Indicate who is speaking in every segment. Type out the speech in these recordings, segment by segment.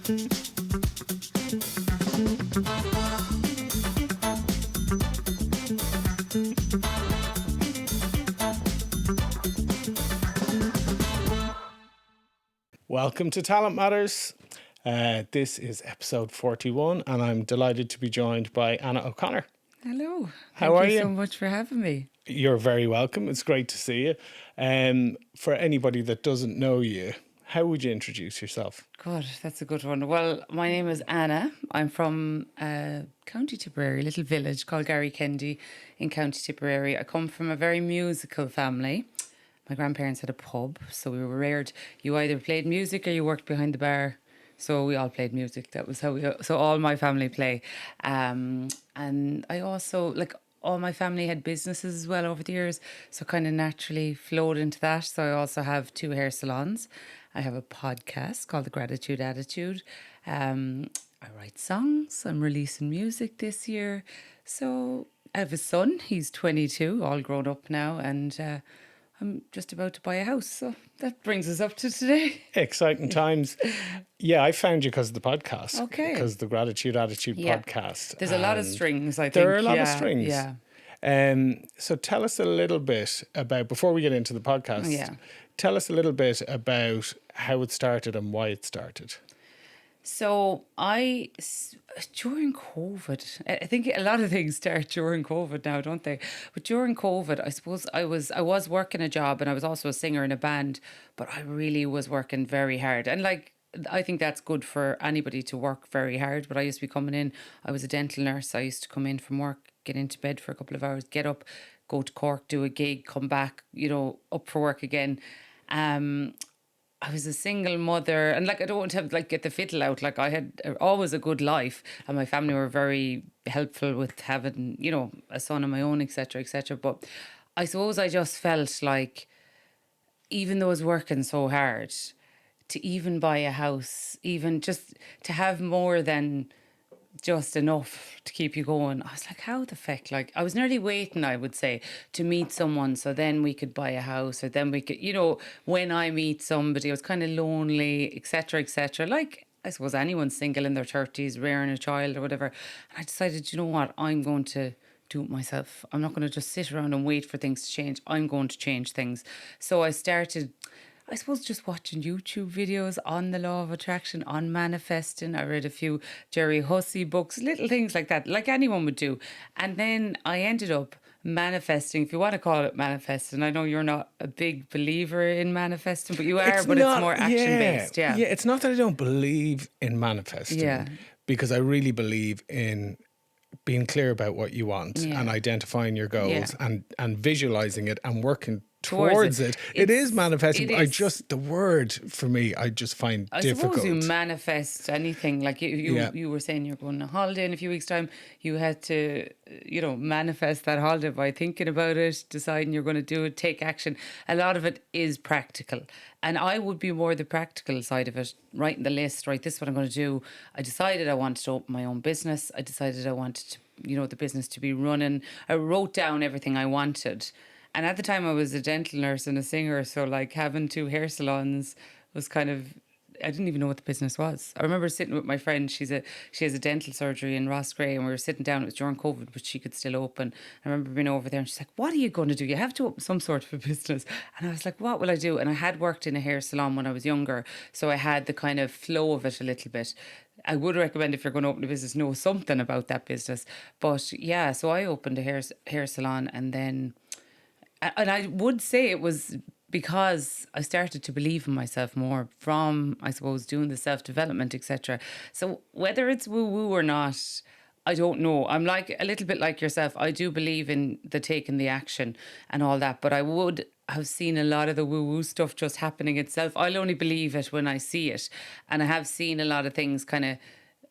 Speaker 1: Welcome to Talent Matters. This is episode 41 and I'm delighted to be joined by Anna O'Connor.
Speaker 2: Hello.
Speaker 1: How are you?
Speaker 2: Thank you so much for having me.
Speaker 1: You're very welcome. It's great to see you. For anybody that doesn't know you, how would you introduce yourself?
Speaker 2: God, that's a good one. Well, my name is Anna. I'm from County Tipperary, a little village called Garrykendy in County Tipperary. I come from a very musical family. My grandparents had a pub, so we were reared. You either played music or you worked behind the bar. So we all played music. That was how so all my family play. And I also, all my family had businesses as well over the years. So kind of naturally flowed into that. So I also have 2 hair salons. I have a podcast called The Gratitude Attitude. I write songs. I'm releasing music this year. So I have a son. He's 22, all grown up now. And I'm just about to buy a house. So that brings us up to today.
Speaker 1: Exciting times. Yeah, I found you because of the podcast.
Speaker 2: Okay.
Speaker 1: Because the Gratitude Attitude podcast.
Speaker 2: There's a lot of strings, I think.
Speaker 1: There are a lot of strings.
Speaker 2: Yeah.
Speaker 1: So tell us a little bit about, before we get into the podcast, tell us a little bit about how it started and why it started.
Speaker 2: So during COVID, I think a lot of things start during COVID now, don't they? But during COVID, I suppose I was working a job and I was also a singer in a band, but I really was working very hard. And I think that's good for anybody to work very hard. But I used to be coming in, I was a dental nurse. I used to come in from work, get into bed for a couple of hours, get up, go to Cork, do a gig, come back, up for work again. I was a single mother and I don't have get the fiddle out. I had always a good life and my family were very helpful with having, a son of my own, etc., etc. But I suppose I just felt like even though I was working so hard to even buy a house, even just to have more than just enough to keep you going. I was like, how the feck? I was nearly waiting, I would say, to meet someone so then we could buy a house or then we could, when I meet somebody, I was kind of lonely, etc., etc. I suppose anyone single in their 30s, rearing a child or whatever. And I decided, you know what? I'm going to do it myself. I'm not going to just sit around and wait for things to change. I'm going to change things. So I started, I suppose, just watching YouTube videos on the law of attraction, on manifesting. I read a few Jerry Hussey books, little things like that, like anyone would do. And then I ended up manifesting, if you want to call it manifesting. I know you're not a big believer in manifesting, but you are, it's more action-based. Yeah,
Speaker 1: it's not that I don't believe in manifesting, because I really believe in being clear about what you want and identifying your goals and visualizing it and working towards it. It is manifesting. The word for me, I just find difficult.
Speaker 2: I suppose you manifest anything. You were saying you're going on a holiday in a few weeks' time. You had to, manifest that holiday by thinking about it, deciding you're going to do it, take action. A lot of it is practical. And I would be more the practical side of it, writing the list, right, this is what I'm going to do. I decided I wanted to open my own business. I decided I wanted to, the business to be running. I wrote down everything I wanted. And at the time I was a dental nurse and a singer. So having 2 hair salons was kind of, I didn't even know what the business was. I remember sitting with my friend, she has a dental surgery in Rossgrey, and we were sitting down, it was during COVID, but she could still open. I remember being over there and she's like, what are you going to do? You have to open some sort of a business. And I was like, what will I do? And I had worked in a hair salon when I was younger. So I had the kind of flow of it a little bit. I would recommend if you're going to open a business, know something about that business. But yeah, so I opened a hair salon and I would say it was because I started to believe in myself more from, I suppose, doing the self-development, etc. So whether it's woo-woo or not, I don't know. I'm a little bit like yourself. I do believe in the taking the action and all that, but I would have seen a lot of the woo-woo stuff just happening itself. I'll only believe it when I see it. And I have seen a lot of things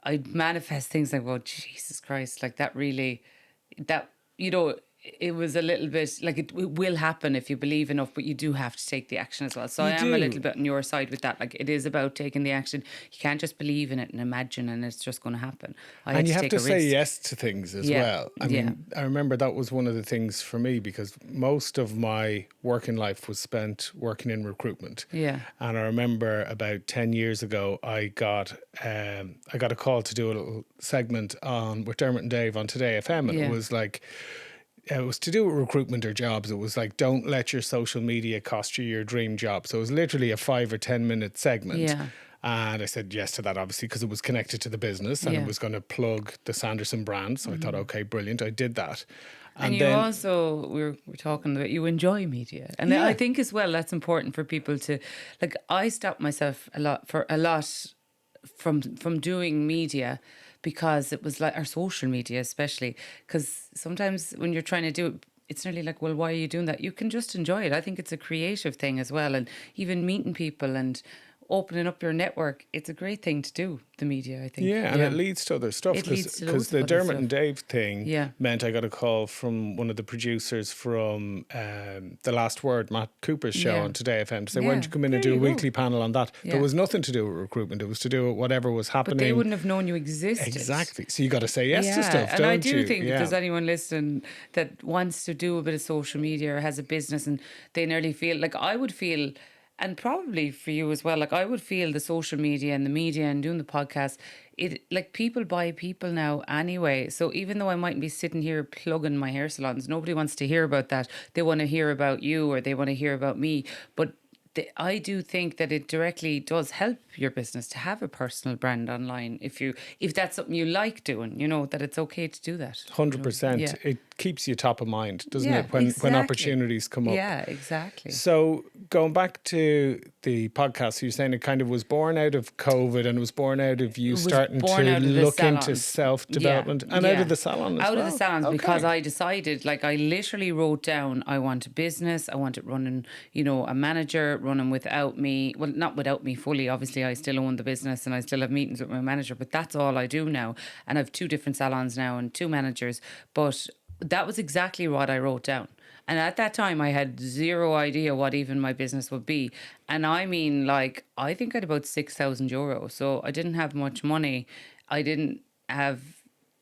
Speaker 2: I manifest things oh, Jesus Christ, that really, it was a little bit like it will happen if you believe enough, but you do have to take the action as well. So I am a little bit on your side with that. Like, it is about taking the action. You can't just believe in it and imagine and it's just going to happen.
Speaker 1: And you have to say yes to things as well. I mean,
Speaker 2: Yeah.
Speaker 1: I remember that was one of the things for me, because most of my working life was spent working in recruitment.
Speaker 2: Yeah.
Speaker 1: And I remember about 10 years ago, I got a call to do a little segment with Dermot and Dave on Today FM. And it was like, it was to do with recruitment or jobs. It was like, don't let your social media cost you your dream job. So it was literally a 5 or 10 minute segment.
Speaker 2: Yeah.
Speaker 1: And I said yes to that, obviously, because it was connected to the business and it was going to plug the Sanderson brand. So I thought, okay, brilliant. I did that.
Speaker 2: And you also, we're talking about, you enjoy media. And I think as well, that's important for people to, like, I stopped myself a lot from doing media, because it was like our social media, especially, because sometimes when you're trying to do it, it's nearly like, well, why are you doing that? You can just enjoy it. I think it's a creative thing as well. And even meeting people and opening up your network, it's a great thing to do, the media, I think.
Speaker 1: Yeah, and it leads to other stuff, because the Dermot and Dave thing meant I got a call from one of the producers from The Last Word, Matt Cooper's show on Today FM, to say, why don't you come in and do a weekly panel on that? There was nothing to do with recruitment. It was to do with whatever was happening.
Speaker 2: But they wouldn't have known you existed.
Speaker 1: Exactly. So you got to say yes to stuff, don't you?
Speaker 2: And I do think if there's anyone listening that wants to do a bit of social media or has a business and they nearly feel, like I would feel, and probably for you as well, like I would feel the social media and the media and doing the podcast, it, like, people buy people now anyway. So even though I might be sitting here plugging my hair salons, nobody wants to hear about that. They want to hear about you, or they want to hear about me. But I do think that it directly does help your business to have a personal brand online. If that's something you like doing, you know, that it's okay to do that.
Speaker 1: 100%.
Speaker 2: Yeah.
Speaker 1: It keeps you top of mind, doesn't it? When opportunities come up.
Speaker 2: Yeah, exactly.
Speaker 1: So going back to the podcast, you're saying it kind of was born out of COVID, and it was born out of you starting to look into self-development and out of the salon as well.
Speaker 2: Out of the salons, because I decided, like, I literally wrote down, I want a business, I want it running, you know, a manager running without me. Well, not without me fully, obviously I still own the business and I still have meetings with my manager, but that's all I do now. And I have 2 different salons now and 2 managers. But that was exactly what I wrote down. And at that time, I had zero idea what even my business would be. And I mean, like, I think I had about €6,000. So I didn't have much money. I didn't have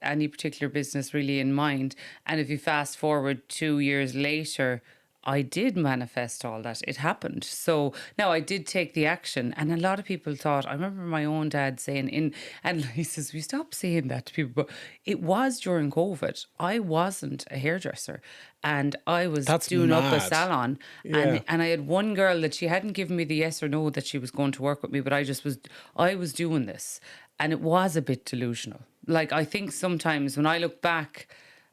Speaker 2: any particular business really in mind. And if you fast forward 2 years later, I did manifest all that. It happened. So now I did take the action. And a lot of people thought, I remember my own dad saying, and he says, we stop saying that to people, but it was during COVID. I wasn't a hairdresser and I was doing up a salon. And I had one girl that she hadn't given me the yes or no that she was going to work with me, but I was doing this. And it was a bit delusional. Like, I think sometimes when I look back,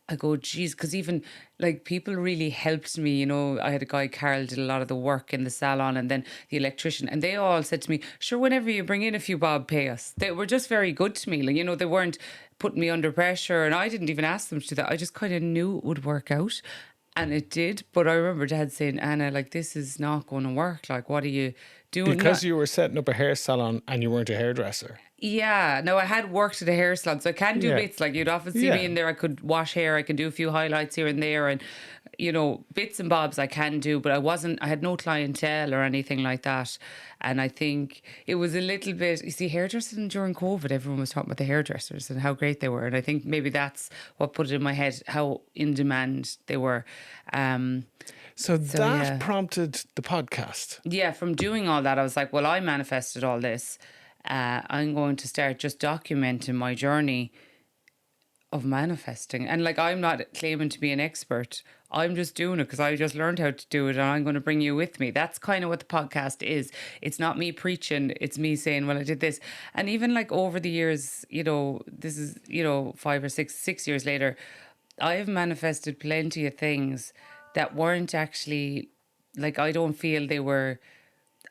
Speaker 2: I go, geez, because even like people really helped me. You know, I had a guy, Carl, did a lot of the work in the salon, and then the electrician, and they all said to me, sure, whenever you bring in a few bob, pay us. They were just very good to me. Like, you know, they weren't putting me under pressure, and I didn't even ask them to do that. I just kind of knew it would work out. And it did. But I remember Dad saying, Anna, like, this is not going to work. Like, what are you doing?
Speaker 1: Because you were setting up a hair salon and you weren't a hairdresser.
Speaker 2: Yeah. No, I had worked at a hair salon, so I can do bits. Like, you'd often see me in there. I could wash hair. I can do a few highlights here and there. And, you know, bits and bobs I can do. But I had no clientele or anything like that. And I think it was a little bit, you see, hairdressing during COVID, everyone was talking about the hairdressers and how great they were. And I think maybe that's what put it in my head, how in demand they were.
Speaker 1: So that prompted the podcast.
Speaker 2: Yeah, from doing all that, I was like, well, I manifested all this. I'm going to start just documenting my journey of manifesting. And like, I'm not claiming to be an expert. I'm just doing it because I just learned how to do it, and I'm going to bring you with me. That's kind of what the podcast is. It's not me preaching. It's me saying, well, I did this. And even like over the years, you know, this is, you know, 5 or 6 years later, I have manifested plenty of things that weren't actually, like, I don't feel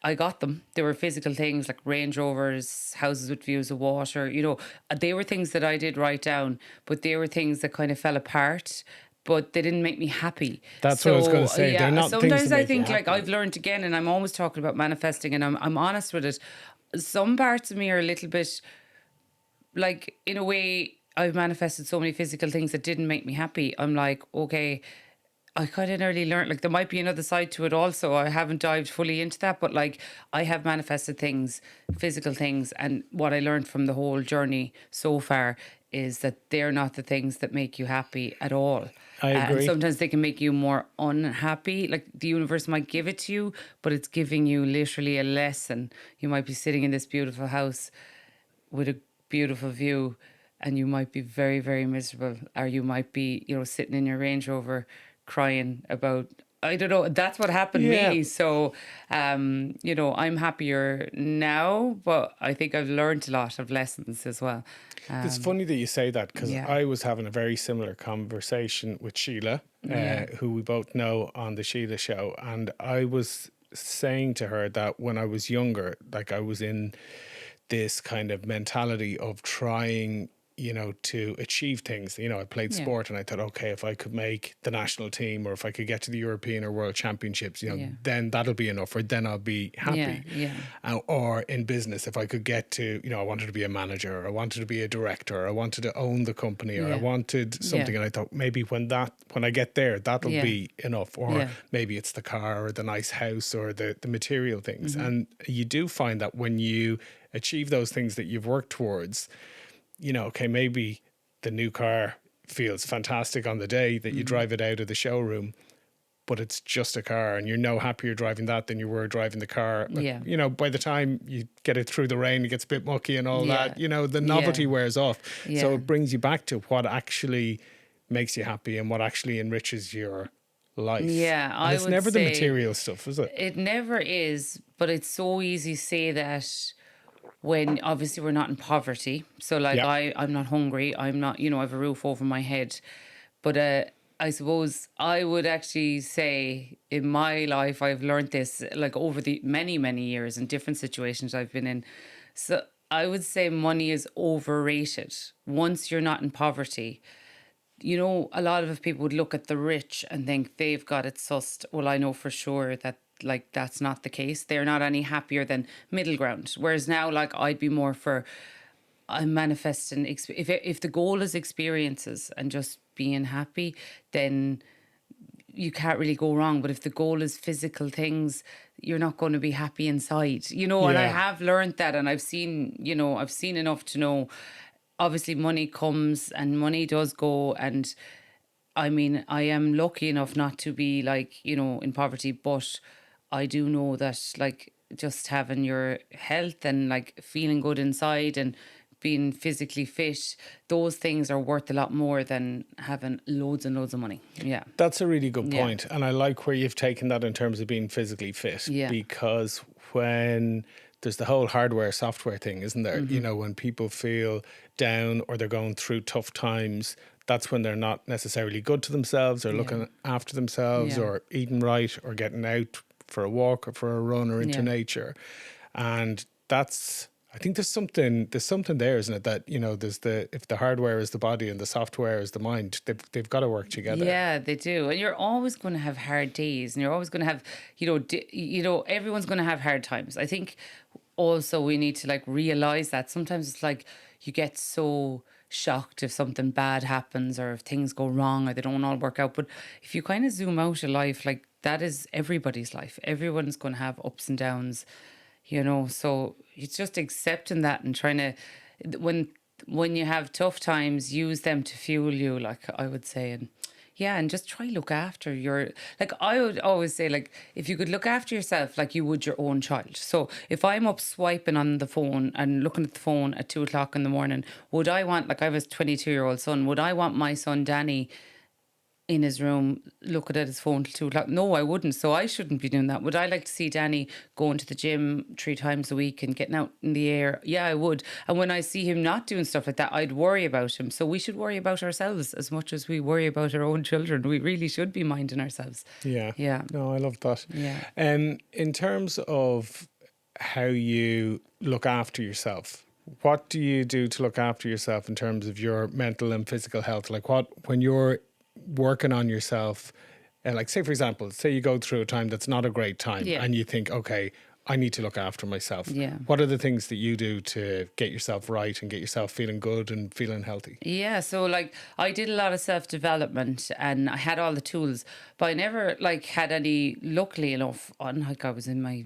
Speaker 2: I got them. They were physical things like Range Rovers, houses with views of water. You know, they were things that I did write down, but they were things that kind of fell apart, but they didn't make me happy.
Speaker 1: That's what I was going to say.
Speaker 2: Yeah,
Speaker 1: they're not
Speaker 2: sometimes
Speaker 1: things that
Speaker 2: I
Speaker 1: make
Speaker 2: think
Speaker 1: you
Speaker 2: like
Speaker 1: happy.
Speaker 2: I've learned again, and I'm always talking about manifesting, and I'm honest with it. Some parts of me are a little bit like, in a way, I've manifested so many physical things that didn't make me happy. I'm like, okay, I kind of nearly learned, like there might be another side to it also. I haven't dived fully into that, but like I have manifested things, physical things, and what I learned from the whole journey so far is that they're not the things that make you happy at all.
Speaker 1: I agree.
Speaker 2: And sometimes they can make you more unhappy. Like the universe might give it to you, but it's giving you literally a lesson. You might be sitting in this beautiful house with a beautiful view, and you might be very, very miserable, or you might be, sitting in your Range Rover crying about, I don't know, that's what happened to me. So, I'm happier now, but I think I've learned a lot of lessons as well.
Speaker 1: It's funny that you say that, because I was having a very similar conversation with Sheila, who we both know on the Sheila Show. And I was saying to her that when I was younger, like I was in this kind of mentality of trying, to achieve things. I played sport, and I thought, okay, if I could make the national team, or if I could get to the European or World Championships, then that'll be enough, or then I'll be happy. Or in business, if I could get to, I wanted to be a manager, or I wanted to be a director, or I wanted to own the company, or I wanted something. And I thought, maybe when I get there, that'll be enough. Or maybe it's the car, or the nice house, or the material things. And you do find that when you achieve those things that you've worked towards, okay, maybe the new car feels fantastic on the day that you drive it out of the showroom, but it's just a car, and you're no happier driving that than you were driving the car. By the time you get it through the rain, it gets a bit mucky and all that, the novelty wears off. So it brings you back to what actually makes you happy and what actually enriches your life. And it's never the material stuff, is it?
Speaker 2: It never is, but it's so easy to say that when obviously we're not in poverty. So like I'm not hungry. I'm not, I have a roof over my head. But I suppose I would actually say in my life, I've learned this like over the many, many years in different situations I've been in. So I would say money is overrated. Once you're not in poverty, a lot of people would look at the rich and think they've got it sussed. Well, I know for sure that like that's not the case. They're not any happier than middle ground. Whereas now, like I'd be more for, I'm manifesting. If the goal is experiences and just being happy, then you can't really go wrong. But if the goal is physical things, you're not going to be happy inside. And I have learned that, and I've seen enough to know. Obviously, money comes and money does go, and I mean, I am lucky enough not to be like, in poverty, but I do know that like just having your health and like feeling good inside and being physically fit, those things are worth a lot more than having loads and loads of money. Yeah.
Speaker 1: That's a really good point. And I like where you've taken that in terms of being physically fit, because when there's the whole hardware, software thing, isn't there? When people feel down or they're going through tough times, that's when they're not necessarily good to themselves or looking after themselves or eating right or getting out for a walk or for a run or into nature. And that's, I think there's something there, isn't it? That, there's if the hardware is the body and the software is the mind, they've got to work together.
Speaker 2: Yeah, they do. And you're always going to have hard days, and you're always going to have, everyone's going to have hard times. I think also we need to like realize that sometimes it's like you get so shocked if something bad happens or if things go wrong or they don't all work out. But if you kind of zoom out a life, like that is everybody's life. Everyone's going to have ups and downs, so it's just accepting that and trying to, when you have tough times, use them to fuel you, like I would say. And just try look after like I would always say, like if you could look after yourself like you would your own child. So if I'm up swiping on the phone and looking at the phone at 2:00 in the morning, would I want, like I have a 22-year-old son, would I want my son Danny in his room looking at his phone till 2:00? No, I wouldn't. So I shouldn't be doing that. Would I like to see Danny going to the gym 3 times a week and getting out in the air? Yeah, I would. And when I see him not doing stuff like that, I'd worry about him. So we should worry about ourselves as much as we worry about our own children. We really should be minding ourselves. Yeah.
Speaker 1: No, I love that.
Speaker 2: Yeah.
Speaker 1: In terms of how you look after yourself, what do you do to look after yourself in terms of your mental and physical health? Like when you're working on yourself, like say for example, say you go through a time that's not a great time and you think, okay, I need to look after myself.
Speaker 2: Yeah.
Speaker 1: What are the things that you do to get yourself right and get yourself feeling good and feeling healthy?
Speaker 2: Yeah, so like I did a lot of self-development and I had all the tools, but I never like had any, luckily enough, unlike I was in my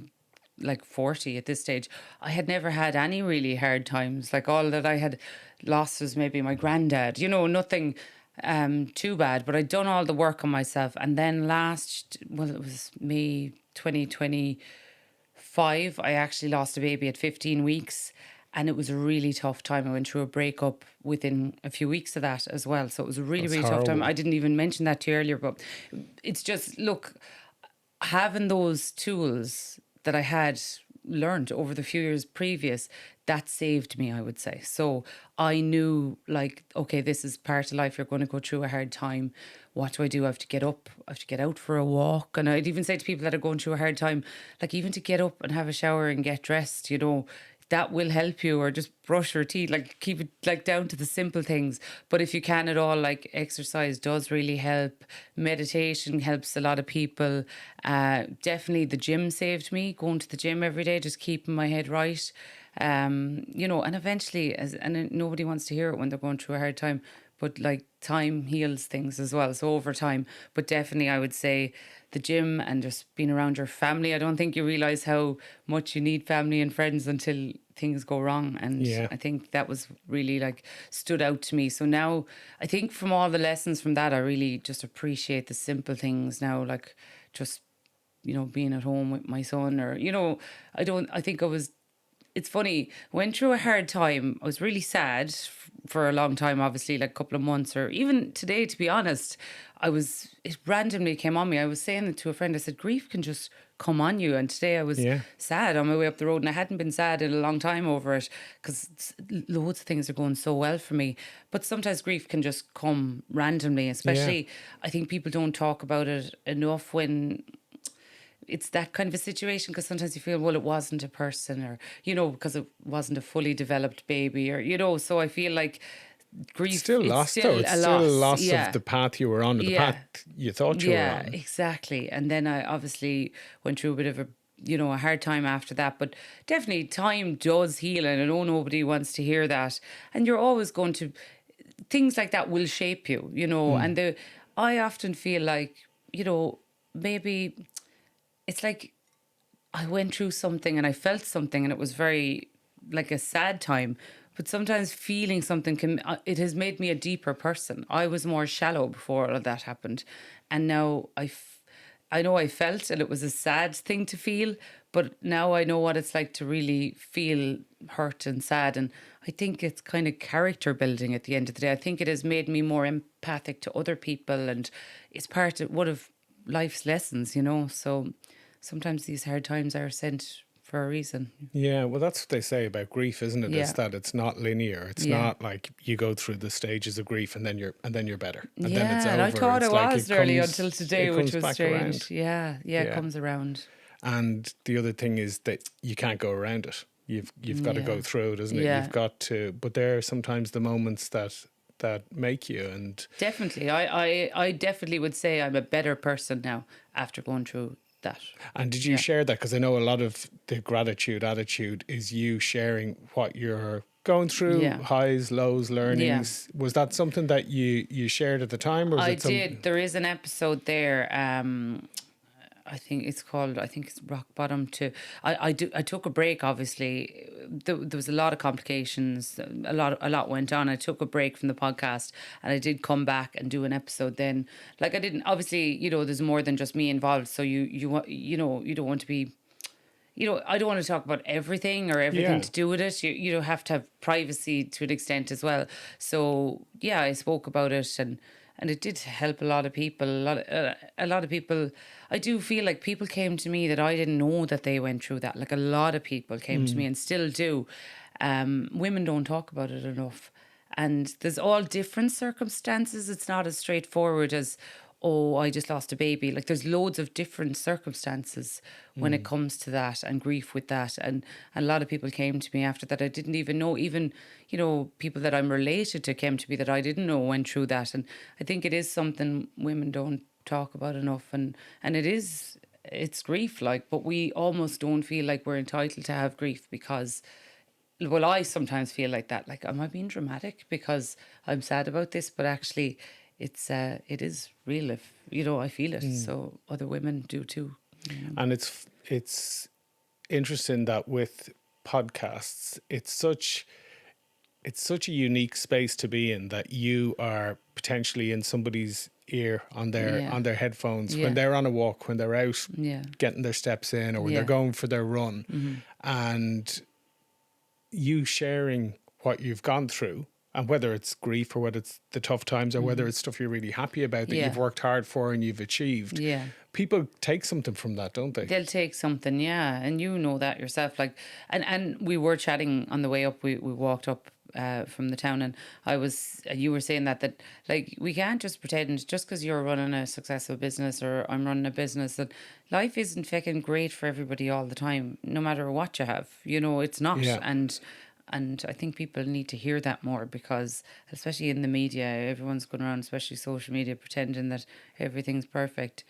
Speaker 2: like 40 at this stage, I had never had any really hard times. Like all that I had lost was maybe my granddad, nothing too bad, but I'd done all the work on myself. And then it was May 2025, I actually lost a baby at 15 weeks. And it was a really tough time. I went through a breakup within a few weeks of that as well. So it was a really,
Speaker 1: That's
Speaker 2: really tough time.
Speaker 1: horrible.
Speaker 2: I didn't even mention that to you earlier, but it's just, look, having those tools that I had learned over the few years previous, that saved me, I would say. So I knew, like, okay, this is part of life. You're going to go through a hard time. What do? I have to get up. I have to get out for a walk. And I'd even say to people that are going through a hard time, like, even to get up and have a shower and get dressed, that will help you, or just brush your teeth, like keep it like down to the simple things. But if you can at all, like exercise does really help. Meditation helps a lot of people. Definitely the gym saved me, going to the gym every day, just keeping my head right. And eventually, and nobody wants to hear it when they're going through a hard time, but like time heals things as well. So over time, but definitely I would say the gym and just being around your family. I don't think you realize how much you need family and friends until things go wrong. And I think that was really like stood out to me. So now I think from all the lessons from that, I really just appreciate the simple things now, like just, being at home with my son, or, it's funny, went through a hard time. I was really sad for a long time, obviously, like a couple of months, or even today, to be honest. It randomly came on me. I was saying it to a friend. I said, grief can just come on you. And today I was sad on my way up the road, and I hadn't been sad in a long time over it because loads of things are going so well for me. But sometimes grief can just come randomly, especially I think people don't talk about it enough when it's that kind of a situation, because sometimes you feel, well, it wasn't a person, or, because it wasn't a fully developed baby, or, so I feel like grief,
Speaker 1: It's still lost, though. It's still a loss of the path you were on, or the path you thought you were on.
Speaker 2: Yeah, exactly. And then I obviously went through a bit of a hard time after that. But definitely time does heal, and I know nobody wants to hear that. And you're always going to, things like that will shape you, and I often feel like, maybe it's like I went through something and I felt something, and it was very like a sad time. But sometimes feeling something it has made me a deeper person. I was more shallow before all of that happened. And now I know I felt, and it was a sad thing to feel, but now I know what it's like to really feel hurt and sad. And I think it's kind of character building at the end of the day. I think it has made me more empathic to other people, and it's part of one of life's lessons, So sometimes these hard times are sent for a reason.
Speaker 1: Yeah, well, that's what they say about grief, isn't it?
Speaker 2: Yeah.
Speaker 1: It's that it's not linear. It's not like you go through the stages of grief and then you're better, and then it's over.
Speaker 2: And I thought
Speaker 1: it's
Speaker 2: it
Speaker 1: like
Speaker 2: was early until today, which was strange.
Speaker 1: Around.
Speaker 2: It comes around.
Speaker 1: And the other thing is that you can't go around it. You've got to go through it, isn't it? You've got to. But there are sometimes the moments that make you, and
Speaker 2: definitely, I definitely would say I'm a better person now after going through that.
Speaker 1: And did you share that? Because I know a lot of the gratitude attitude is you sharing what you're going through, highs, lows, learnings. Was that something that you shared at the time? Or was
Speaker 2: I
Speaker 1: it
Speaker 2: did. There is an episode there. I think it's Rock Bottom too. I took a break, obviously. There was a lot of complications. A lot went on. I took a break from the podcast, and I did come back and do an episode then. Like, I didn't, obviously, there's more than just me involved. So you don't want to be, I don't want to talk about everything or everything to do with it. You don't have to have privacy to an extent as well. So I spoke about it, and it did help a lot of people. A lot of people, I do feel like people came to me that I didn't know that they went through that. Like, a lot of people came to me and still do. Women don't talk about it enough. And there's all different circumstances. It's not as straightforward as, oh, I just lost a baby. Like, there's loads of different circumstances when it comes to that, and grief with that. And a lot of people came to me after that I didn't even know. Even, people that I'm related to came to me that I didn't know went through that. And I think it is something women don't talk about enough. And it is it's grief, like, but we almost don't feel like we're entitled to have grief because, well, I sometimes feel like that. Like, am I being dramatic because I'm sad about this? But actually, it is real. If I feel it, so other women do too.
Speaker 1: And it's interesting that with podcasts, it's such a unique space to be in, that you are potentially in somebody's ear on their headphones when they're on a walk, when they're out getting their steps in, or when they're going for their run, and you sharing what you've gone through, and whether it's grief or whether it's the tough times or whether it's stuff you're really happy about that you've worked hard for and you've achieved.
Speaker 2: Yeah.
Speaker 1: People take something from that, don't they?
Speaker 2: They'll take something, yeah. And you know that yourself. Like, and we were chatting on the way up. We walked up from the town, and you were saying that like, we can't just pretend just because you're running a successful business or I'm running a business, that life isn't fucking great for everybody all the time, no matter what you have. It's not.
Speaker 1: Yeah.
Speaker 2: And I think people need to hear that more, because especially in the media, everyone's going around, especially social media, pretending that everything's perfect.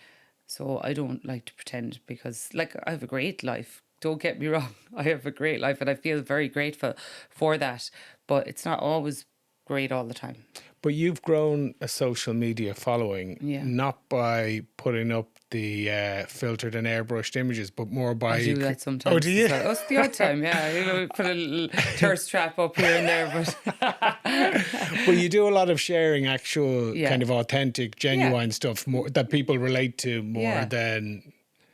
Speaker 2: So I don't like to pretend, because, like, I have a great life. Don't get me wrong. I have a great life and I feel very grateful for that. But it's not always great all the time.
Speaker 1: But you've grown a social media following, not by putting up the filtered and airbrushed images, but more by...
Speaker 2: I do that sometimes.
Speaker 1: Oh, do you?
Speaker 2: That's the odd time, yeah. Put a little thirst trap up here and there. But
Speaker 1: Well, you do a lot of sharing actual kind of authentic, genuine stuff more that people relate to more than...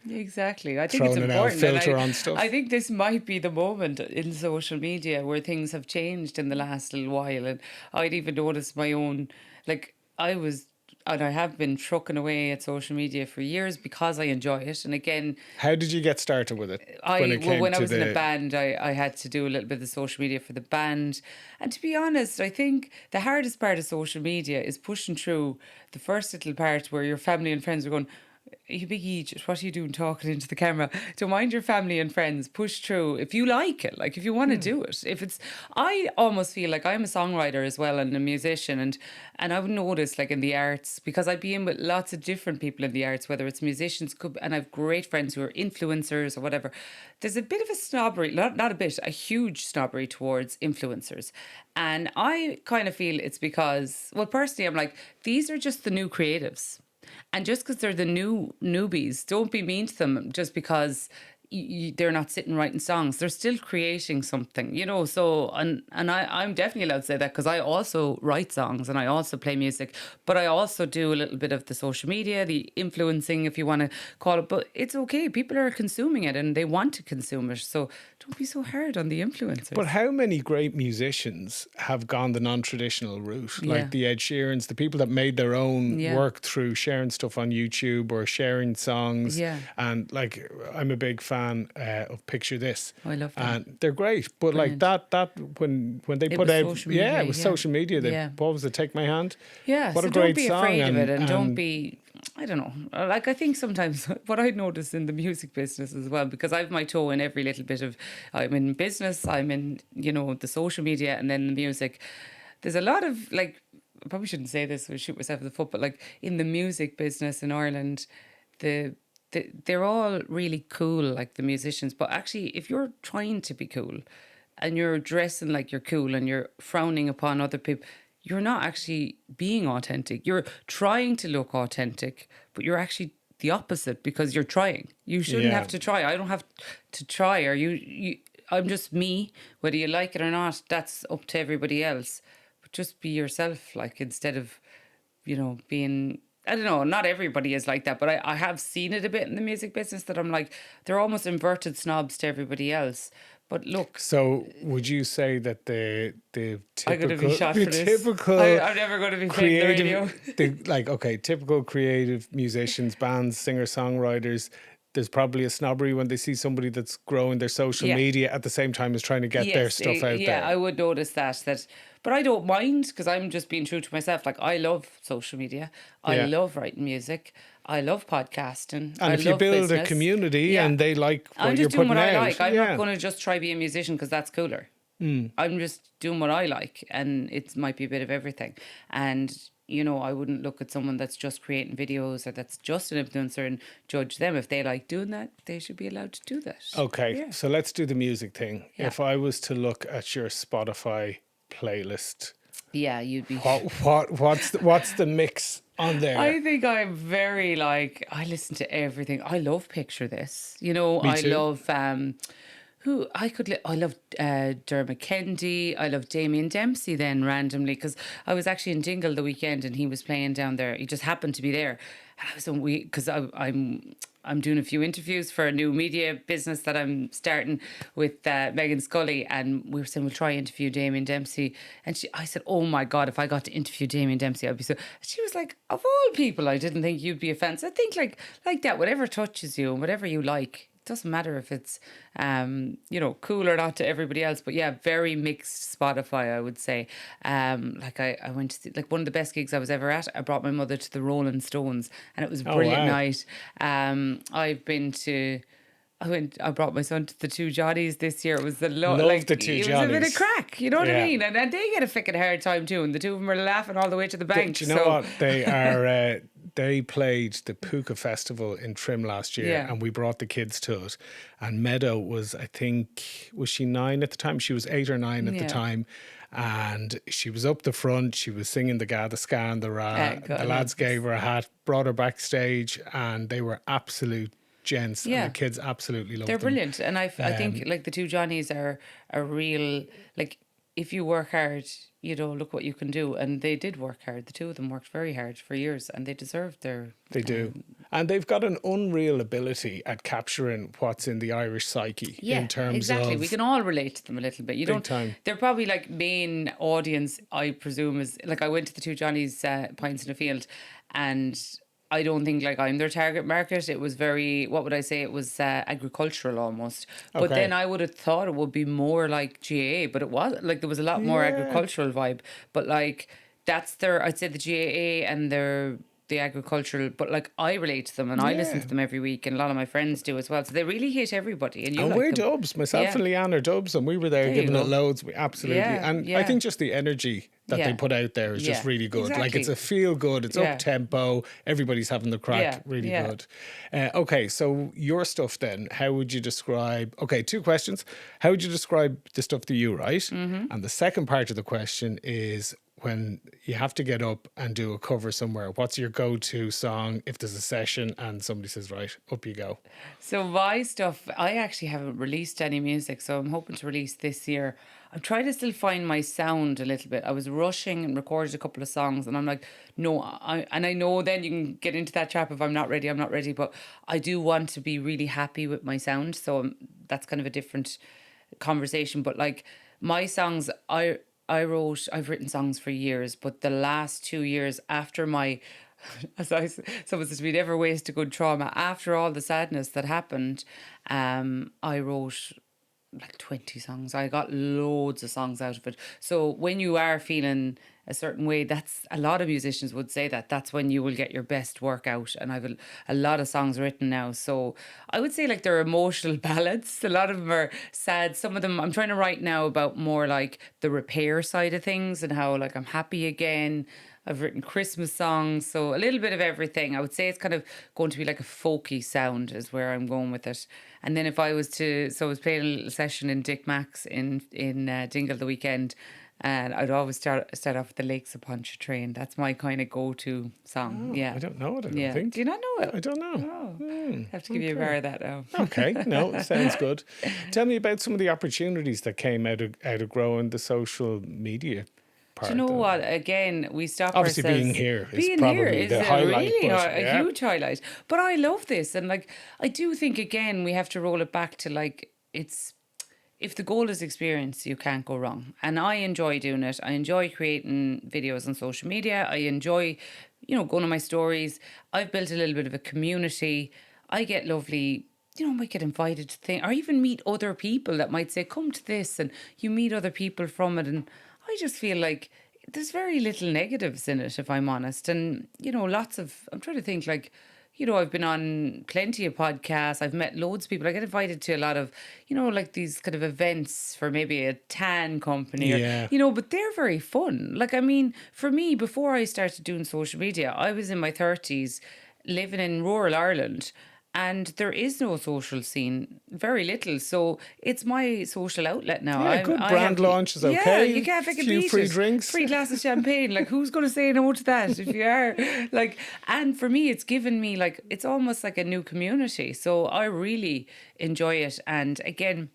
Speaker 2: Exactly. I think it's important.
Speaker 1: Filter on stuff.
Speaker 2: I think this might be the moment in social media where things have changed in the last little while. And I'd even noticed my own, like, I have been trucking away at social media for years because I enjoy it. And again...
Speaker 1: How did you get started with it?
Speaker 2: When I was in a band, I had to do a little bit of social media for the band. And to be honest, I think the hardest part of social media is pushing through the first little part where your family and friends are going, you big Egypt, what are you doing talking into the camera? Don't mind your family and friends. Push through. If you like it, like, if you want to do it. I almost feel like I'm a songwriter as well and a musician, and I would notice, like, in the arts, because I'd be in with lots of different people in the arts, whether it's musicians, and I have great friends who are influencers or whatever. There's a bit of a snobbery, not a bit, a huge snobbery towards influencers. And I kind of feel it's because, well, personally, I'm like, these are just the new creatives. And just because they're the new newbies, don't be mean to them just because they're not sitting writing songs. They're still creating something, so, and I'm definitely allowed to say that, because I also write songs and I also play music, but I also do a little bit of the social media, the influencing, if you want to call it. But it's okay. People are consuming it and they want to consume it. So don't be so hard on the influencers.
Speaker 1: But how many great musicians have gone the non-traditional route? Like the Ed Sheerans, the people that made their own work through sharing stuff on YouTube or sharing songs. Yeah. And, like, I'm a big fan of Picture This.
Speaker 2: Oh, I love that.
Speaker 1: And they're great. But
Speaker 2: Brilliant.
Speaker 1: like that when they put out
Speaker 2: social media,
Speaker 1: it was social media. What was it? Take My Hand?
Speaker 2: Yeah.
Speaker 1: What
Speaker 2: so
Speaker 1: a great
Speaker 2: don't be
Speaker 1: song.
Speaker 2: afraid of it, and don't be, I don't know. Like, I think sometimes what I notice in the music business as well, because I have my toe in every little bit of, I'm in business, I'm in, the social media, and then the music. There's a lot of, like, I probably shouldn't say this or shoot myself in the foot, but, like, in the music business in Ireland, they're all really cool, like the musicians. But actually, if you're trying to be cool and you're dressing like you're cool and you're frowning upon other people, you're not actually being authentic. You're trying to look authentic, but you're actually the opposite, because you're trying. You shouldn't have to try. I don't have to try. Or I'm just me. Whether you like it or not, that's up to everybody else. But just be yourself, like, instead of, being... I don't know, not everybody is like that, but I have seen it a bit in the music business, that I'm like, they're almost inverted snobs to everybody else. But look... So
Speaker 1: would you say that the typical...
Speaker 2: I'm going to be shot for this.
Speaker 1: Typical...
Speaker 2: I'm never going to be creative.
Speaker 1: Typical creative musicians, bands, singer-songwriters, there's probably a snobbery when they see somebody that's growing their social media at the same time as trying to get their stuff out there.
Speaker 2: Yeah, I would notice that. But I don't mind, because I'm just being true to myself. Like, I love social media. I love writing music. I love podcasting.
Speaker 1: And if you build a community and they like what you're putting out.
Speaker 2: I'm just doing what I like. I'm not going to just try be a musician because that's cooler. I'm just doing what I like, and it might be a bit of everything. And you know, I wouldn't look at someone that's just creating videos or that's just an influencer and judge them. If they like doing that, they should be allowed to do that.
Speaker 1: Okay, so let's do the music thing.
Speaker 2: Yeah.
Speaker 1: If I was to look at your Spotify playlist,
Speaker 2: yeah, you'd be.
Speaker 1: What's the mix on there?
Speaker 2: I think I'm very like, I listen to everything. I love Picture This. You know,
Speaker 1: Me too.
Speaker 2: I love I love Dermot Kennedy. I love Damien Dempsey then randomly because I was actually in Dingle the weekend and he was playing down there. He just happened to be there. And I was on because I'm doing a few interviews for a new media business that I'm starting with Megan Scully, and we were saying we'll try interview Damien Dempsey. And I said, "Oh my God, if I got to interview Damien Dempsey, I'd be so." She was like, "Of all people, I didn't think you'd be a fan." So I think like that, whatever touches you and whatever you like. Doesn't matter if it's you know, cool or not to everybody else, but yeah, very mixed Spotify, I would say. Like I went to like one of the best gigs I was ever at. I brought my mother to the Rolling Stones and it was a brilliant night. I've been to I brought my son to the Two Johnnies this year. It was the
Speaker 1: Love
Speaker 2: like
Speaker 1: the Two
Speaker 2: it was
Speaker 1: Johnnies.
Speaker 2: a bit of crack, you know what I mean? And they get a ficking hard time too, and the two of them are laughing all the way to the bank.
Speaker 1: Do you know what? They are they played the Puka Festival in Trim last year and we brought the kids to it. And Meadow was, I think, was she 9 at the time? She was 8 or 9 at the time. And she was up the front. She was singing the Gada Scan, the lads gave her a hat, brought her backstage, and they were absolute gents. And the kids absolutely loved them.
Speaker 2: They're brilliant. And I think like the Two Johnnies are a real, like, if you work hard, you know, look what you can do. And they did work hard. The two of them worked very hard for years and they deserved their...
Speaker 1: They do. And they've got an unreal ability at capturing what's in the Irish psyche in terms of...
Speaker 2: We can all relate to them a little bit. They're probably like main audience, I presume, is... Like I went to the Two Johnnies Pints in a Field and... I don't think like I'm their target market. It was very, what would I say? It was agricultural almost. But then I would have thought it would be more like GAA, but it wasn't. Like there was a lot more agricultural vibe. But like that's I'd say the GAA and the agricultural, but like I relate to them and I listen to them every week and a lot of my friends do as well. So they really hit everybody. And
Speaker 1: we're dubs. Myself and Leanne are dubs and we were there giving it loads. We absolutely. And I think just the energy that they put out there is just really good. Exactly. Like it's a feel good, it's up tempo, everybody's having the crack, really good. Okay, so your stuff then, how would you describe, 2 questions. How would you describe the stuff that you write? And the second part of the question is, when you have to get up and do a cover somewhere, what's your go-to song if there's a session and somebody says, right, up you go?
Speaker 2: So my stuff, I actually haven't released any music, so I'm hoping to release this year. I'm trying to still find my sound a little bit. I was rushing and recorded a couple of songs and I'm like, no, I know then you can get into that trap if I'm not ready, but I do want to be really happy with my sound. So that's kind of a different conversation. But like my songs, I've written songs for years, but the last 2 years after my, someone says we never waste a good trauma. After all the sadness that happened, I wrote like 20 songs. I got loads of songs out of it. So when you are feeling a certain way, that's a lot of musicians would say that's when you will get your best work out. And I've a lot of songs written now. So I would say like they're emotional ballads. A lot of them are sad. Some of them I'm trying to write now about more like the repair side of things and how like I'm happy again. I've written Christmas songs, so a little bit of everything. I would say it's kind of going to be like a folky sound is where I'm going with it. And then if I was to, so I was playing a little session in Dick Mack's in Dingle the weekend, and I'd always start off with the Lakes of Pontchartrain. That's my kind of go-to song.
Speaker 1: I don't know it, I don't think.
Speaker 2: Do you not know it?
Speaker 1: I don't know.
Speaker 2: Oh, I have to give you a bar of that now.
Speaker 1: Okay, no, sounds good. Tell me about some of the opportunities that came out of growing the social media part.
Speaker 2: Do you know what? Again, we stop
Speaker 1: obviously
Speaker 2: ourselves.
Speaker 1: Being here is the highlight.
Speaker 2: Really a huge highlight. But I love this. And like, I do think, again, we have to roll it back to like, it's, if the goal is experience, you can't go wrong. And I enjoy doing it. I enjoy creating videos on social media. I enjoy, going on my stories. I've built a little bit of a community. I get lovely, might get invited to things or even meet other people that might say, come to this, and you meet other people from it. And I just feel like there's very little negatives in it, if I'm honest. And, I'm trying to think like, I've been on plenty of podcasts. I've met loads of people. I get invited to a lot of, like these kind of events for maybe a tan company
Speaker 1: Yeah.
Speaker 2: or, but they're very fun. Like, I mean, for me, before I started doing social media, I was in my 30s living in rural Ireland. And there is no social scene, very little. So it's my social outlet now.
Speaker 1: Yeah, good
Speaker 2: I
Speaker 1: brand
Speaker 2: have,
Speaker 1: launch is
Speaker 2: yeah,
Speaker 1: okay.
Speaker 2: you can't fucking
Speaker 1: Few
Speaker 2: beat
Speaker 1: free
Speaker 2: it.
Speaker 1: drinks.
Speaker 2: Free glass of champagne. Like, who's going to say no to that if you are? Like, and for me, it's given me, like, it's almost like a new community. So I really enjoy it. And again,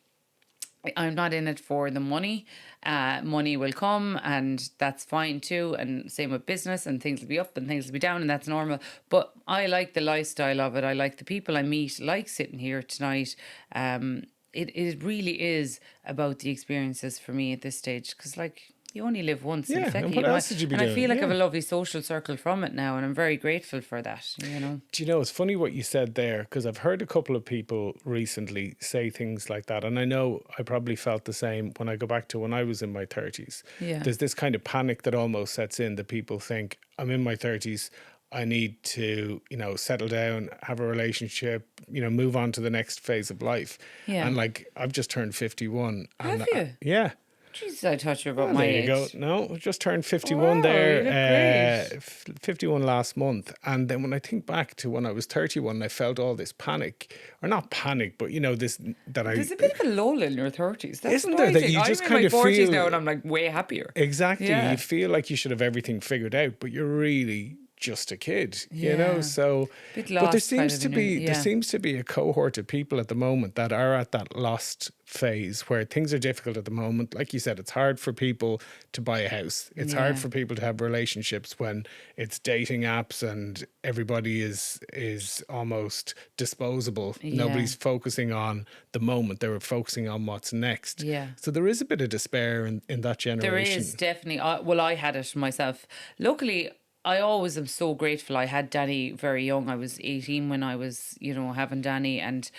Speaker 2: I'm not in it for the money. Money will come and that's fine too. And same with business, and things will be up and things will be down, and that's normal. But I like the lifestyle of it. I like the people I meet, like sitting here tonight. It really is about the experiences for me at this stage, because like, you only live once.
Speaker 1: Yeah,
Speaker 2: and
Speaker 1: and what else did you be
Speaker 2: and
Speaker 1: doing?
Speaker 2: I feel like I have
Speaker 1: Yeah.
Speaker 2: a lovely social circle from it now, and I'm very grateful for that,
Speaker 1: Do you know, it's funny what you said there, because I've heard a couple of people recently say things like that. And I know I probably felt the same when I go back to when I was in my 30s.
Speaker 2: Yeah.
Speaker 1: There's this kind of panic that almost sets in, that people think, I'm in my 30s. I need to, settle down, have a relationship, move on to the next phase of life.
Speaker 2: Yeah.
Speaker 1: And like, I've just turned 51.
Speaker 2: Have you?
Speaker 1: Yeah.
Speaker 2: Jesus, I thought you were about
Speaker 1: Well,
Speaker 2: my
Speaker 1: there you
Speaker 2: age.
Speaker 1: go. No, just turned 51
Speaker 2: Wow,
Speaker 1: there.
Speaker 2: you look great.
Speaker 1: 51 last month. And then when I think back to when I was 31, I felt all this panic, or not panic, but this that I.
Speaker 2: There's a bit of a lull in your 30s. That's
Speaker 1: Isn't
Speaker 2: what
Speaker 1: there,
Speaker 2: I
Speaker 1: that
Speaker 2: think.
Speaker 1: you just
Speaker 2: I'm
Speaker 1: kind
Speaker 2: in my
Speaker 1: of
Speaker 2: 40s
Speaker 1: feel
Speaker 2: now, and I'm like way happier.
Speaker 1: Exactly.
Speaker 2: Yeah.
Speaker 1: You feel like you should have everything figured out, but you're really just a kid,
Speaker 2: Yeah.
Speaker 1: so
Speaker 2: Bit
Speaker 1: but there
Speaker 2: lost
Speaker 1: seems
Speaker 2: kind
Speaker 1: to
Speaker 2: of
Speaker 1: be
Speaker 2: in-
Speaker 1: there
Speaker 2: yeah.
Speaker 1: seems to be a cohort of people at the moment that are at that lost phase where things are difficult at the moment. Like you said, it's hard for people to buy a house. It's hard
Speaker 2: Yeah.
Speaker 1: for people to have relationships when it's dating apps and everybody is almost disposable.
Speaker 2: Yeah.
Speaker 1: Nobody's focusing on the moment. They're focusing on what's next.
Speaker 2: Yeah.
Speaker 1: So there is a bit of despair in that generation.
Speaker 2: There is definitely. I had it myself. Luckily, I always am so grateful. I had Danny very young. I was 18 when I was, having Danny, and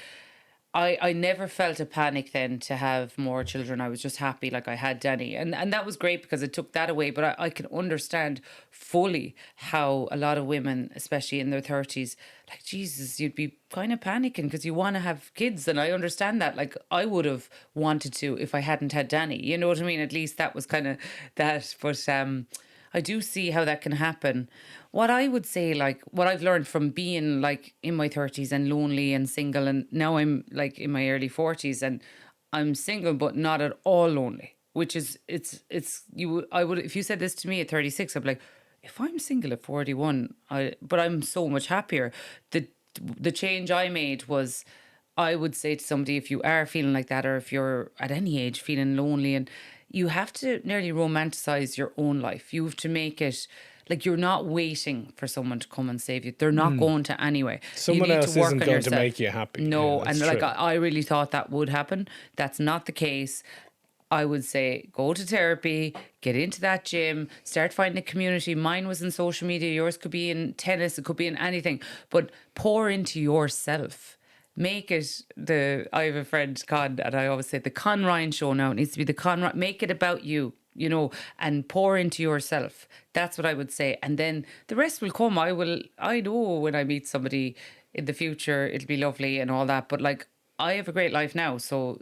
Speaker 2: I never felt a panic then to have more children. I was just happy like I had Danny. And that was great because it took that away. But I can understand fully how a lot of women, especially in their 30s, like, Jesus, you'd be kind of panicking because you want to have kids. And I understand that. Like, I would have wanted to if I hadn't had Danny. You know what I mean? At least that was kind of that. But I do see how that can happen. What I would say, like, what I've learned from being like in my 30s and lonely and single, and now I'm like in my early 40s and I'm single but not at all lonely, which is I would, if you said this to me at 36, I'd be like, if I'm single at 41, but I'm so much happier. The change I made was, I would say to somebody, if you are feeling like that, or if you're at any age feeling lonely, and you have to nearly romanticize your own life. You have to make it like you're not waiting for someone to come and save you. They're not going to anyway.
Speaker 1: Someone
Speaker 2: you need
Speaker 1: else
Speaker 2: to work
Speaker 1: isn't
Speaker 2: on
Speaker 1: going
Speaker 2: yourself.
Speaker 1: to make you happy.
Speaker 2: No,
Speaker 1: Yeah,
Speaker 2: and
Speaker 1: that's
Speaker 2: like
Speaker 1: true.
Speaker 2: I really thought that would happen. That's not the case. I would say go to therapy, get into that gym, start finding a community. Mine was in social media. Yours could be in tennis. It could be in anything. But pour into yourself. Make it I have a friend, Con, and I always say the Con Ryan show now. It needs to be the Con Ryan. Make it about you, and pour into yourself. That's what I would say. And then the rest will come. I know when I meet somebody in the future, it'll be lovely and all that. But like, I have a great life now. So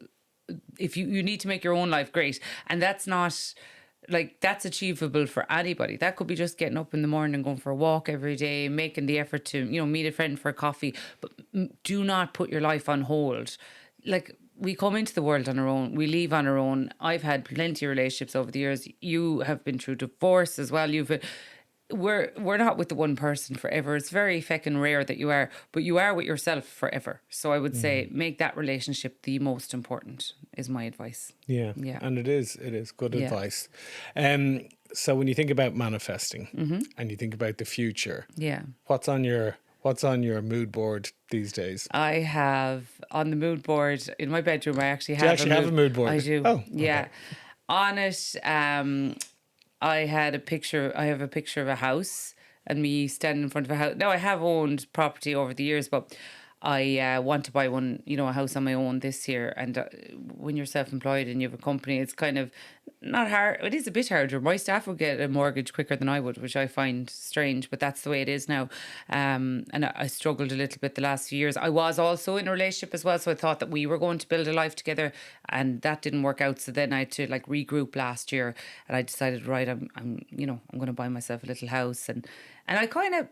Speaker 2: if you need to make your own life great, and that's not like, that's achievable for anybody. That could be just getting up in the morning and going for a walk every day, making the effort to meet a friend for a coffee, but do not put your life on hold. Like, we come into the world on our own, we leave on our own. I've had plenty of relationships over the years. You have been through divorce as well. We're not with the one person forever. It's very feckin' rare that you are, but you are with yourself forever. So I would say make that relationship the most important, is my advice.
Speaker 1: Yeah. And it is good advice. So when you think about manifesting and you think about the future, what's on your mood board these days?
Speaker 2: I have on the mood board in my bedroom. I actually have.
Speaker 1: Do you actually have a mood board?
Speaker 2: I do.
Speaker 1: Oh,
Speaker 2: yeah.
Speaker 1: okay.
Speaker 2: On it, I have a picture of a house and me standing in front of a house. Now, I have owned property over the years, but I want to buy one, a house on my own this year. And when you're self-employed and you have a company, it's kind of not hard. It is a bit harder. My staff would get a mortgage quicker than I would, which I find strange, but that's the way it is now. And I struggled a little bit the last few years. I was also in a relationship as well, so I thought that we were going to build a life together, and that didn't work out. So then I had to regroup last year, and I decided, right, I'm going to buy myself a little house, and I kind of,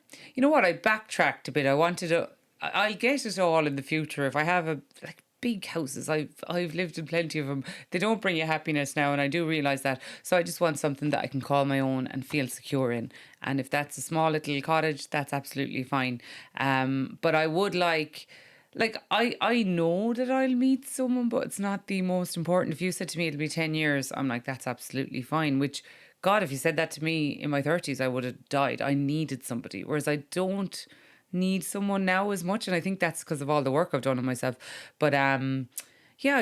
Speaker 2: I backtracked a bit. I wanted to. I'll get it all in the future if I have a big houses. I've lived in plenty of them. They don't bring you happiness now, and I do realise that. So I just want something that I can call my own and feel secure in. And if that's a small little cottage, that's absolutely fine. But I would like I know that I'll meet someone, but it's not the most important. If you said to me it'll be 10 years, I'm like, that's absolutely fine. Which, God, if you said that to me in my 30s, I would have died. I needed somebody, whereas I don't need someone now as much, and I think that's because of all the work I've done on myself. But I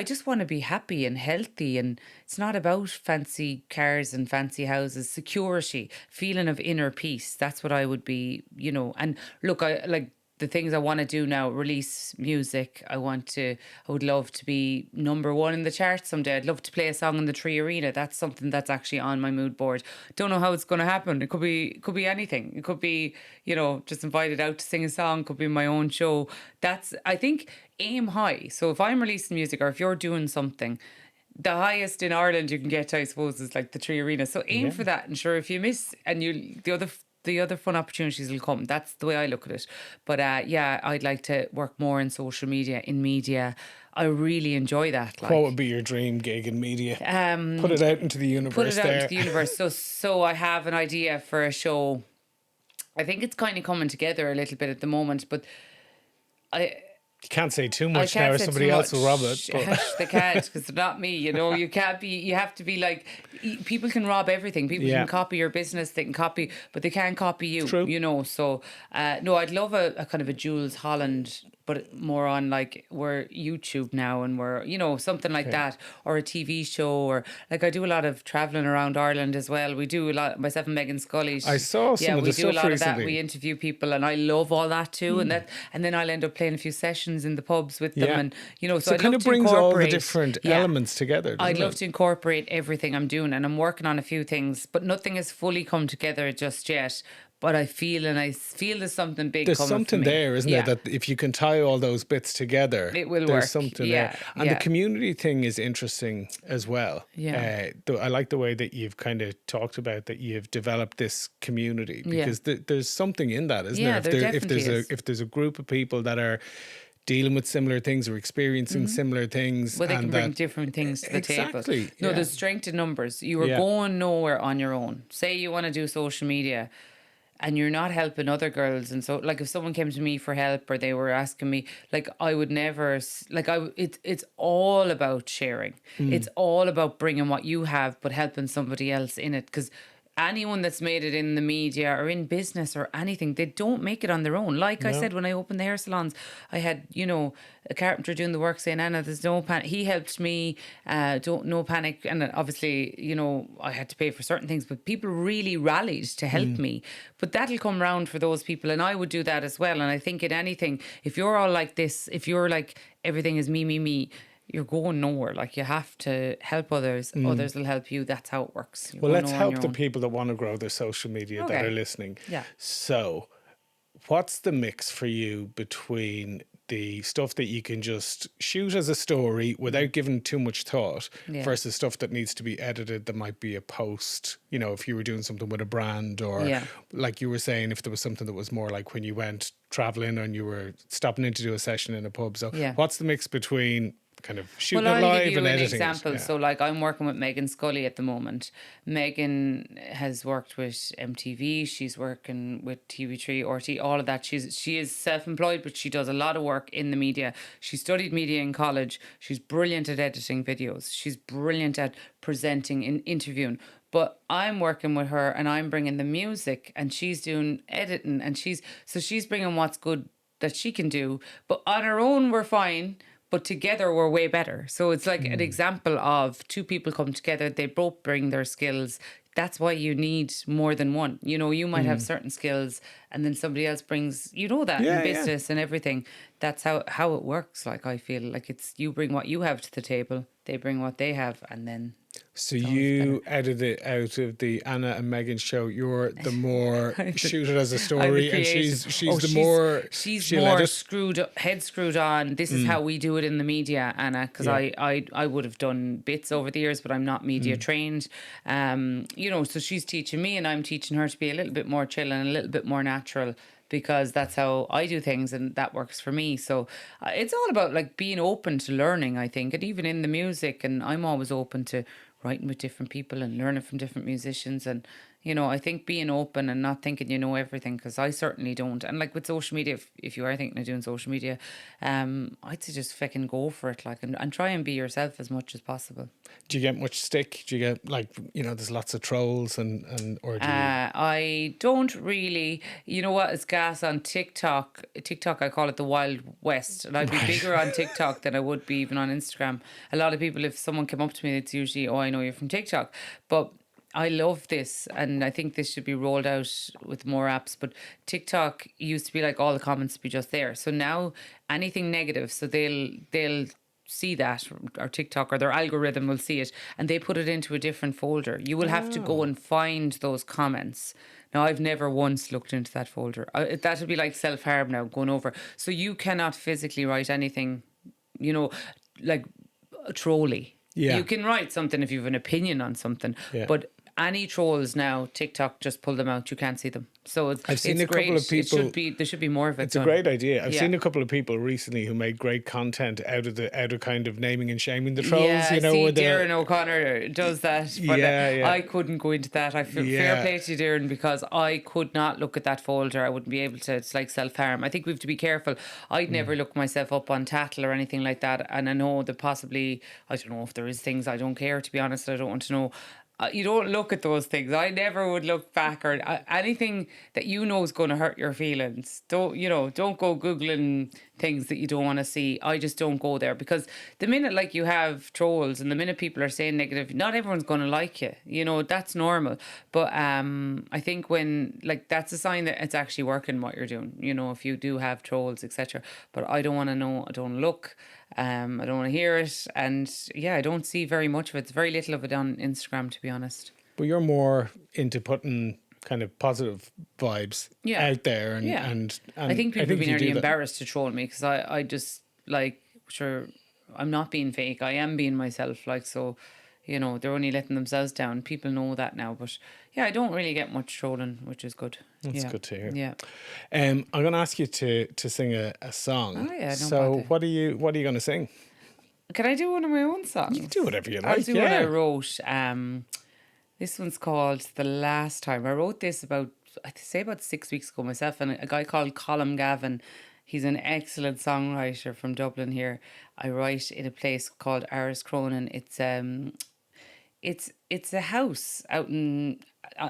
Speaker 2: just want to be happy and healthy, and it's not about fancy cars and fancy houses. Security, feeling of inner peace, that's what I would be, and look, I like the things I want to do now. Release music. I would love to be number one in the charts someday. I'd love to play a song in the Tree Arena. That's something that's actually on my mood board. Don't know how it's going to happen. It could be anything. It could be, just invited out to sing a song. Could be my own show. I think, aim high. So if I'm releasing music, or if you're doing something, the highest in Ireland you can get, I suppose, is like the Tree Arena. So aim for that. And sure, if you miss, and the other fun opportunities will come. That's the way I look at it. But I'd like to work more in social media, in media. I really enjoy that.
Speaker 1: What would be your dream gig in media? Put it out into the universe.
Speaker 2: Into the universe. So I have an idea for a show. I think it's kind of coming together a little bit at the moment, but
Speaker 1: you can't say too much now, or somebody else will rob it.
Speaker 2: But. They can't, because they're not me. You can't be. You have to be like. People can rob everything. People can copy your business. They can copy, but they can't copy you.
Speaker 1: True.
Speaker 2: So no, I'd love a kind of a Jules Holland, but more on we're YouTube now, and we're something like that, or a TV show, or I do a lot of traveling around Ireland as well. We do a lot. Myself and Megan Scully.
Speaker 1: I saw some of the stuff recently.
Speaker 2: We do a lot of that. We interview people, and I love all that too. And then I'll end up playing a few sessions in the pubs with them, and so
Speaker 1: it kind of brings all the different elements together.
Speaker 2: I'd love to incorporate everything I'm doing, and I'm working on a few things, but nothing has fully come together just yet. But I feel there's something big
Speaker 1: there's
Speaker 2: coming
Speaker 1: something
Speaker 2: for me.
Speaker 1: there, isn't there? That if you can tie all those bits together,
Speaker 2: it will work.
Speaker 1: There's something there. And the community thing is interesting as well.
Speaker 2: Yeah.
Speaker 1: I like the way that you've kind of talked about that you've developed this community, because there's something in that, isn't there? If there's a group of people that are dealing with similar things or experiencing similar things.
Speaker 2: Well, they can bring different things to the table. No, there's strength in numbers. You are going nowhere on your own. Say you want to do social media and you're not helping other girls. And so, if someone came to me for help, or they were asking me, I would never, it's all about sharing. It's all about bringing what you have, but helping somebody else in it. Because anyone that's made it in the media or in business or anything, they don't make it on their own. I said, when I opened the hair salons, I had, a carpenter doing the work saying, Anna, there's no panic. He helped me, no panic. And obviously, I had to pay for certain things, but people really rallied to help me. But that'll come round for those people. And I would do that as well. And I think in anything, if you're all like this, if you're like, everything is me, you're going nowhere. You have to help others. Others will help you. That's how it works.
Speaker 1: Well, let's help the people that want to grow their social media that are listening.
Speaker 2: Yeah.
Speaker 1: So what's the mix for you between the stuff that you can just shoot as a story without giving too much thought versus stuff that needs to be edited, that might be a post, if you were doing something with a brand, or like you were saying, if there was something that was more like when you went traveling and you were stopping in to do a session in a pub. So what's the mix between kind of shooting it live and editing? I'll give you an example.
Speaker 2: So I'm working with Megan Scully at the moment. Megan has worked with MTV. She's working with TV3, RT, all of that. She is self-employed, but she does a lot of work in the media. She studied media in college. She's brilliant at editing videos. She's brilliant at presenting and interviewing. But I'm working with her, and I'm bringing the music, and she's doing editing, and she's bringing what's good that she can do. But on her own, we're fine. But together we're way better. So it's like an example of two people come together. They both bring their skills. that's why you need more than one. You know, you might have certain skills and then somebody else brings, you know, that in business and everything. That's how it works. Like, I feel like it's you bring what you have to the table, they bring what they have, and then.
Speaker 1: So you edited out of the Anna and Megan show. You're the more shoot it as a story, and she's more
Speaker 2: head screwed on. This is how we do it in the media, Anna. Because I would have done bits over the years, but I'm not media trained. You know, so she's teaching me, and I'm teaching her to be a little bit more chill and a little bit more natural, because that's how I do things and that works for me. So it's all about like being open to learning, I think, and even in the music. And I'm always open to writing with different people and learning from different musicians. And, you know, I think being open and not thinking you know everything, because I certainly don't. And like with social media, if you are thinking of doing social media, I'd say just fucking go for it, like, and try and be yourself as much as possible.
Speaker 1: Do you get much stick? Do you get, like, you know, there's lots of trolls or do you...
Speaker 2: I don't really. You know what is gas on TikTok? TikTok, I call it the Wild West, and I'd be bigger on TikTok than I would be even on Instagram. A lot of people, if someone came up to me, it's usually, oh, I know you're from TikTok. But I love this, and I think this should be rolled out with more apps. But TikTok used to be like all the comments be just there. So now anything negative, so they'll see that, or TikTok or their algorithm will see it, and they put it into a different folder. You will have to go and find those comments. Now, I've never once looked into that folder. That would be like self-harm now, going over. So you cannot physically write anything, you know, like trolly.
Speaker 1: Yeah.
Speaker 2: You can write something if you have an opinion on something, but any trolls now, TikTok just pull them out. You can't see them. So
Speaker 1: I've seen a couple of people.
Speaker 2: There should be more of it.
Speaker 1: It's a great idea. I've seen a couple of people recently who made great content out of kind of naming and shaming the trolls.
Speaker 2: Yeah,
Speaker 1: you know,
Speaker 2: Darren O'Connor does that. But I couldn't go into that. I feel fair play to you, Darren, because I could not look at that folder. I wouldn't be able to. It's like self-harm. I think we have to be careful. I'd never look myself up on Tattle or anything like that. And I know that possibly, I don't know if there is things, I don't care, to be honest. I don't want to know. You don't look at those things. I never would look back, or anything that you know is going to hurt your feelings. Don't go Googling things that you don't want to see. I just don't go there, because the minute like you have trolls and the minute people are saying negative, not everyone's going to like you. You know, that's normal. But I think when, like, that's a sign that it's actually working what you're doing. You know, if you do have trolls, etc. But I don't want to know. I don't look. I don't want to hear it, and I don't see very much of it. It's very little of it on Instagram, to be honest.
Speaker 1: But you're more into putting kind of positive vibes out there, and
Speaker 2: I think people would be nearly embarrassed to troll me, because I just, like, sure, I'm not being fake. I am being myself, like, so, you know, they're only letting themselves down. People know that now, but I don't really get much trolling, which is good.
Speaker 1: That's good to hear.
Speaker 2: Yeah.
Speaker 1: I'm going to ask you to sing a song.
Speaker 2: Oh yeah.
Speaker 1: So what are you going to sing?
Speaker 2: Can I do one of my own songs?
Speaker 1: You can do whatever you like.
Speaker 2: I'll do what I wrote. This one's called "The Last Time." I wrote this about 6 weeks ago myself, and a guy called Colm Gavin. He's an excellent songwriter from Dublin here. I write in a place called Aris Cronin. It's a house out in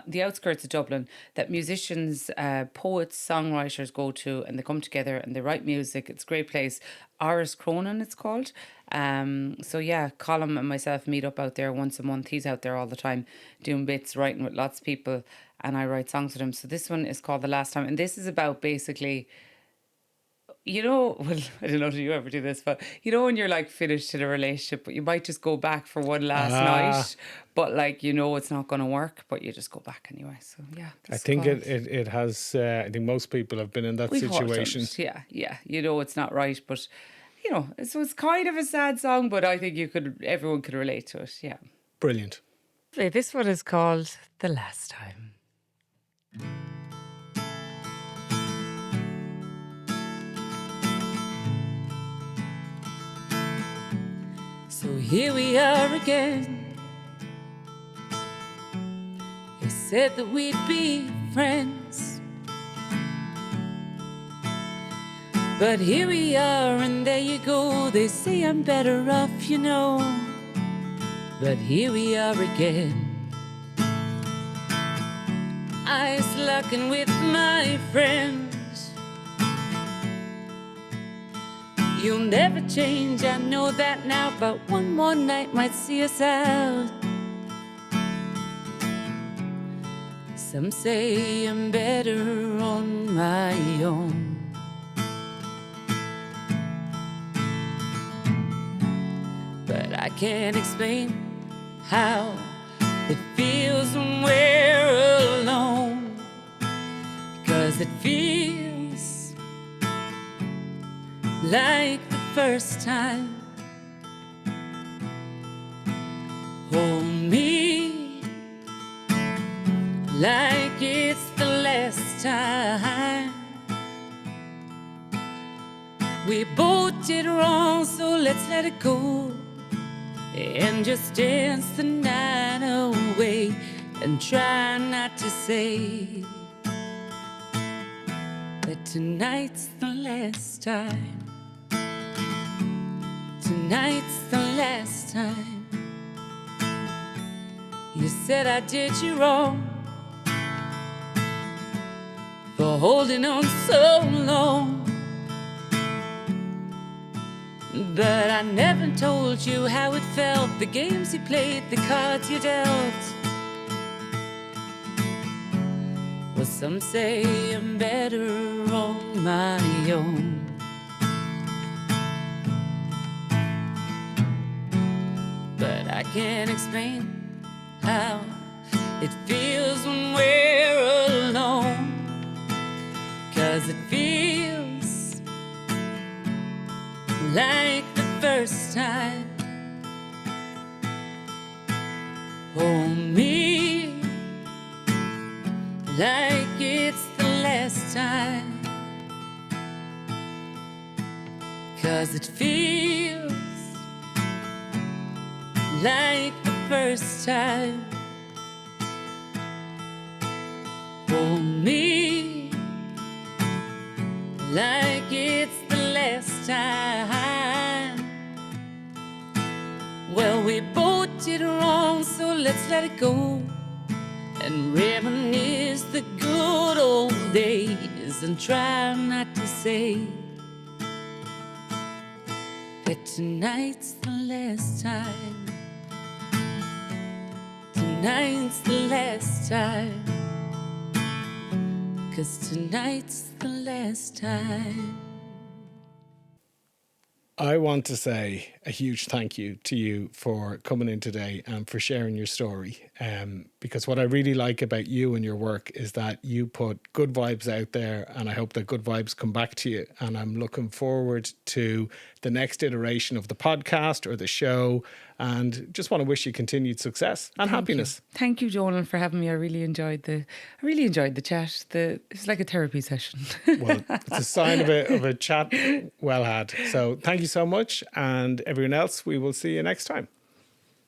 Speaker 2: the outskirts of Dublin that musicians, poets, songwriters go to, and they come together and they write music. It's a great place. Aris Cronin, it's called. Colm and myself meet up out there once a month. He's out there all the time doing bits, writing with lots of people, and I write songs with him. So this one is called "The Last Time," and this is about basically, you know, well, I don't know if you ever do this, but you know when you're like finished in a relationship, but you might just go back for one last night, but like, you know, it's not going to work, but you just go back anyway. So yeah,
Speaker 1: I think it has. I think most people have been in that situation.
Speaker 2: Yeah. You know, it's not right, but you know, so it's kind of a sad song, but I think everyone could relate to it. Yeah,
Speaker 1: brilliant.
Speaker 2: This one is called "The Last Time." So here we are again. You said that we'd be friends, but here we are, and there you go. They say I'm better off, you know, but here we are again. Ice locking with my friends. You'll never change, I know that now, but one more night might see us out. Some say I'm better on my own. But I can't explain how it feels when we're alone. 'Cause it feels like the first time. Hold me like it's the last time. We both did wrong, so let's let it go and just dance the night away and try not to say that tonight's the last time. Tonight's the last time. You said I did you wrong for holding on so long. But I never told you how it felt, the games you played, the cards you dealt. Well, some say I'm better on my own. But I can't explain how it feels when we're alone. 'Cause it feels like the first time. Hold me like it's the last time. 'Cause it feels like the first time. Hold me like it's the last time. Well, we both did wrong, so let's let it go and reminisce the good old days and try not to say that tonight's the last time. Tonight's the last time. 'Cause tonight's the last time.
Speaker 1: I want to say a huge thank you to you for coming in today and for sharing your story. Because what I really like about you and your work is that you put good vibes out there, and I hope that good vibes come back to you. And I'm looking forward to the next iteration of the podcast or the show, and just want to wish you continued success and happiness.
Speaker 2: Thank you, Donal, for having me. I really enjoyed the chat. It's like a therapy session.
Speaker 1: Well, it's a sign of a chat well had. So thank you so much, and everyone else, we will see you next time.